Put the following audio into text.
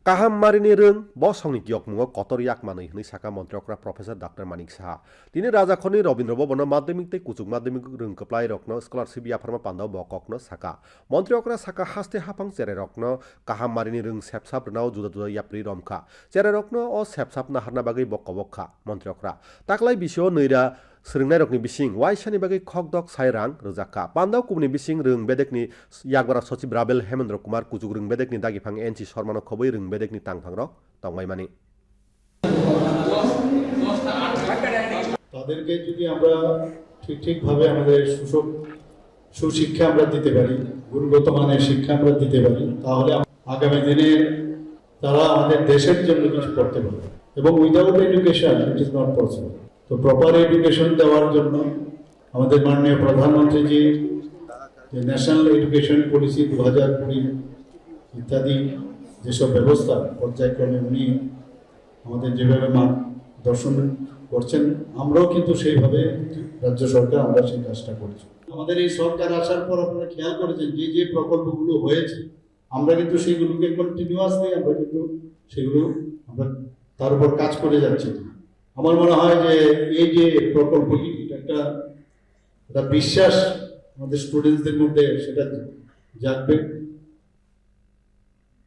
Kaham marini rung bosongni giokmungo kotor yak manui hini saka Montriokra Profesor Dr. Manik Saha. Dini Rajakhoni Robindra Bhavano Madhyamik tei Kuchuk Madhyamik rung keplai rokno scholarship yafarma pandau bokokno saka. Montriokra saka haste hapang cere rokno kaham marini rung sepsap rnau juda juda yapri romkha. Cere rokno o sepsap naharna bagai bokobokha Montriokra. Taklai bisio neira seringnai rokni bising waisani bagai khokdok sairang rojaka pandau kubni bising rung bedekni yakbara sachib Rabel Hemendra Kumar kujuk rung bedekni dagifang NC Sormano khoboi rung bedekni tangphang rok tongmai mani তাদেরকে যদি আমরা ঠিকভাবে আমাদের সুশিক্ষা আমরা দিতে পারি, গুণগত মানের শিক্ষা আমরা দিতে পারি, তাহলে আগামী দিনে তারা আমাদের দেশের জন্য কিছু করতে পারবে। এবং without education it is not possible. তো প্রপার এডুকেশন দেওয়ার জন্য আমাদের মাননীয় প্রধানমন্ত্রীজি যে ন্যাশনাল এডুকেশন পলিসি 2020 ইত্যাদি যেসব ব্যবস্থা পর্যায়ক্রমে উনি আমাদের যেভাবে দর্শন করছেন, আমরাও কিন্তু সেইভাবে রাজ্য সরকার আমরা সেই কাজটা করছি। আমাদের এই সরকার আসার পর আপনারা খেয়াল করেছেন যে যে প্রকল্পগুলো হয়েছে আমরা কিন্তু সেগুলোকে কন্টিনিউয়াসলি আমরা কিন্তু সেগুলো আমরা তার উপর কাজ করে যাচ্ছি। আমার মনে হয় যে এই যে প্রকল্পটি এটা একটা বিশ্বাস আমাদের স্টুডেন্টসদের মধ্যে সেটা জাগবে।